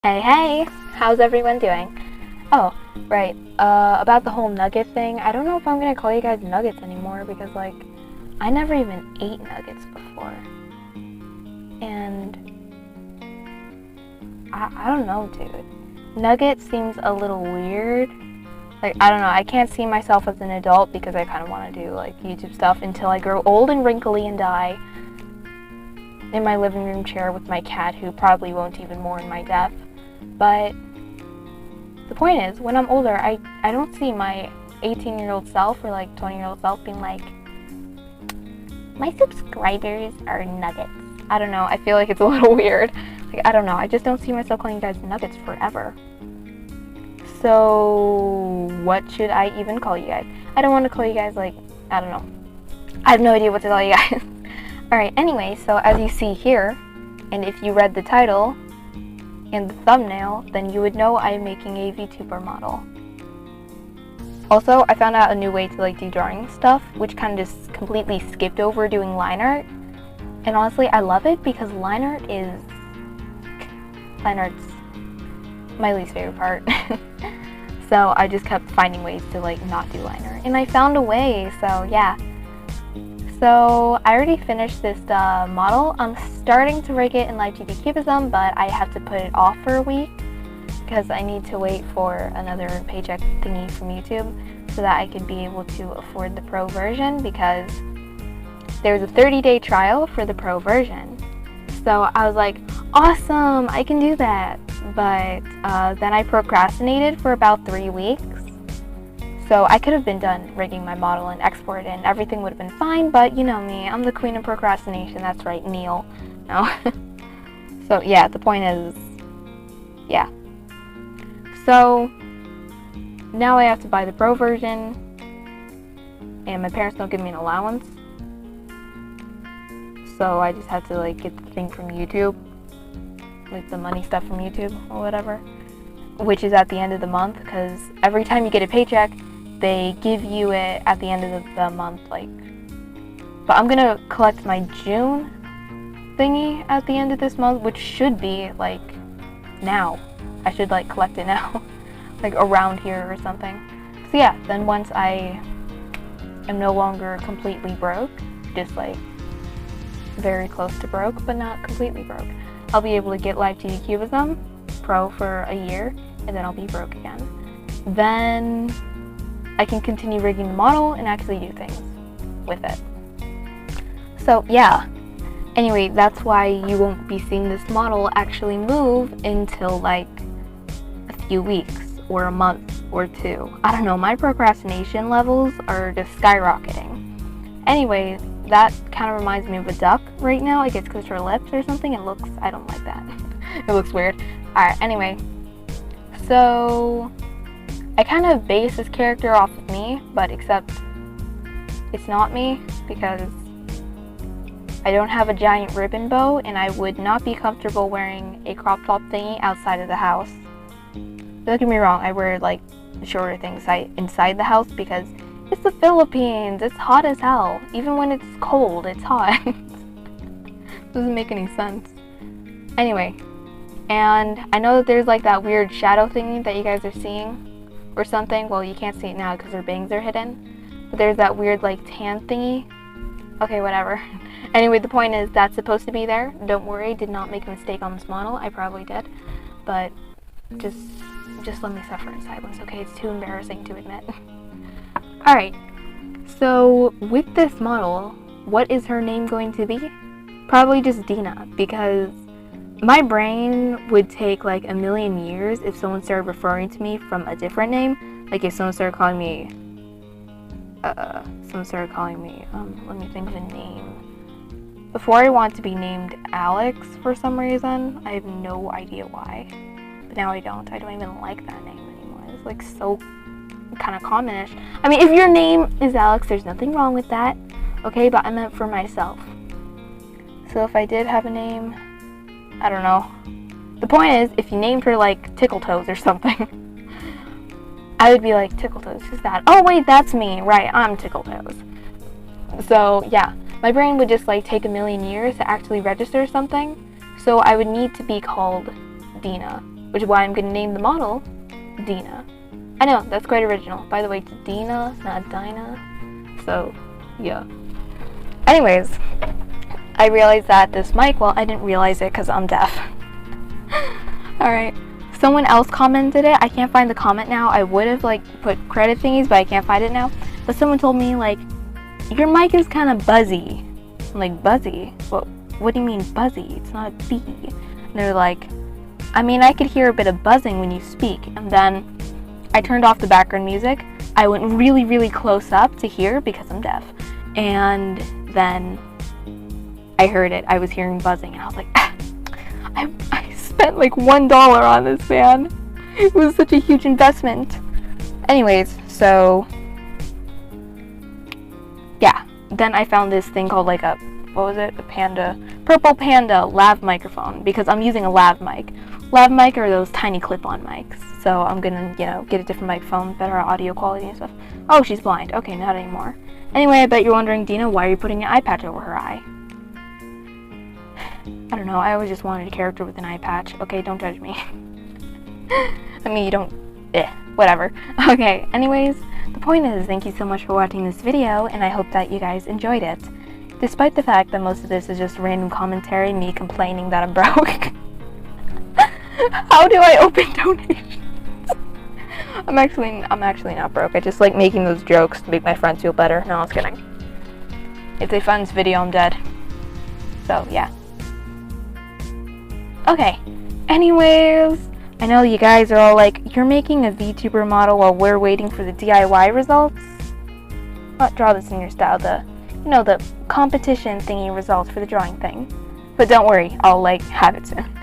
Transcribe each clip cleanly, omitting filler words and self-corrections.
Hey, how's everyone doing? Oh, right, about the whole nugget thing, I don't know if I'm gonna call you guys nuggets anymore because, like, I never even ate nuggets before. And I don't know, dude. Nugget seems a little weird. Like, I don't know, I can't see myself as an adult because I kind of want to do, like, YouTube stuff until I grow old and wrinkly and die in my living room chair with my cat who probably won't even mourn my death. But the point is, when I'm older, I don't see my 18-year-old self or like 20-year-old self being like, my subscribers are nuggets. I don't know, I feel like it's a little weird. Like, I don't know, I just don't see myself calling you guys nuggets forever. So what should I even call you guys? I don't want to call you guys, like, I don't know. I have no idea what to call you guys. Alright, anyway, so as you see here, and if you read the title and the thumbnail, then you would know I'm making a Vtuber model. Also, I found out a new way to like do drawing stuff, which kind of just completely skipped over doing line art. And honestly, I love it because line art's my least favorite part. So I just kept finding ways to like not do line art, and I found a way, so yeah. So I already finished this model. I'm starting to rig it in LiveTVCubism, but I have to put it off for a week because I need to wait for another paycheck thingy from YouTube so that I can be able to afford the pro version, because there's a 30-day trial for the pro version. So I was like, awesome, I can do that. But then I procrastinated for about 3 weeks. So I could have been done rigging my model and export it and everything would have been fine, but you know me, I'm the queen of procrastination. That's right, Neil. No. So yeah, the point is, yeah. So now I have to buy the pro version, and my parents don't give me an allowance. So I just have to like get the thing from YouTube, like the money stuff from YouTube or whatever, which is at the end of the month, because every time you get a paycheck, they give you it at the end of the month, like, but I'm gonna collect my June thingy at the end of this month, which should be, like, now. I should, like, collect it now, like, around here or something. So yeah, then once I am no longer completely broke, just, like, very close to broke, but not completely broke, I'll be able to get LiveTVCubism Pro for a year, and then I'll be broke again. Then I can continue rigging the model and actually do things with it. So yeah, anyway, that's why you won't be seeing this model actually move until like a few weeks or a month or two. I don't know, my procrastination levels are just skyrocketing. Anyway, that kind of reminds me of a duck right now. I guess because her lips or something, it looks, I don't like that. It looks weird. Alright, anyway, so I kind of base this character off of me, but except it's not me, because I don't have a giant ribbon bow, and I would not be comfortable wearing a crop top thingy outside of the house. Don't get me wrong, I wear like shorter things inside the house because it's the Philippines, it's hot as hell. Even when it's cold, it's hot. Doesn't make any sense. Anyway, and I know that there's like that weird shadow thingy that you guys are seeing or something. Well, you can't see it now because her bangs are hidden, but there's that weird like tan thingy. Okay, whatever. Anyway, the point is that's supposed to be there. Don't worry, did not make a mistake on this model. I probably did, but just let me suffer in silence, okay? It's too embarrassing to admit. Alright, so with this model, what is her name going to be? Probably just Dina, because my brain would take like a million years if someone started referring to me from a different name. Like if someone started calling me, let me think of a name. Before, I want to be named Alex for some reason. I have no idea why. But now I don't even like that name anymore. It's like so kind of commonish. I mean, if your name is Alex, there's nothing wrong with that, okay? But I meant for myself. So if I did have a name, I don't know. The point is, if you named her like Tickle Toes or something, I would be like, Tickle Toes, who's that? Oh wait, that's me, right, I'm Tickle Toes. So yeah, my brain would just like take a million years to actually register something, so I would need to be called Dina which is why I'm gonna name the model Dina. I know, that's quite original. By the way, it's Dina, not Dinah. So, yeah. Anyways, I realized that this mic, well, I didn't realize it because I'm deaf. Alright, someone else commented it. I can't find the comment now. I would have, like, put credit thingies, but I can't find it now. But someone told me, like, your mic is kind of buzzy. I'm like, buzzy? What do you mean buzzy? It's not a B. And they're like, I mean, I could hear a bit of buzzing when you speak. And then I turned off the background music. I went really, really close up to hear because I'm deaf. And then I heard it. I was hearing buzzing, and I was like, I spent like $1 on this, man. It was such a huge investment. Anyways, so yeah. Then I found this thing called like a, what was it? Purple Panda lav microphone, because I'm using a lav mic. Lav mic are those tiny clip-on mics. So I'm gonna, get a different microphone, better audio quality and stuff. Oh, she's blind. Okay, not anymore. Anyway, I bet you're wondering, Dina, why are you putting an eye patch over her eye? I don't know, I always just wanted a character with an eye patch. Okay, don't judge me. I mean, you don't, whatever. Okay, anyways, the point is, thank you so much for watching this video, and I hope that you guys enjoyed it. Despite the fact that most of this is just random commentary, me complaining that I'm broke. How do I open donations? I'm actually not broke. I just like making those jokes to make my friends feel better. No, I was kidding. If they find this video, I'm dead. So, yeah. Okay. Anyways, I know you guys are all like, you're making a VTuber model while we're waiting for the DIY results? Not draw this in your style, the competition thingy results for the drawing thing. But don't worry, I'll like have it soon.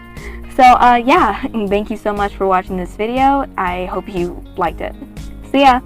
So, yeah, and thank you so much for watching this video. I hope you liked it. See ya!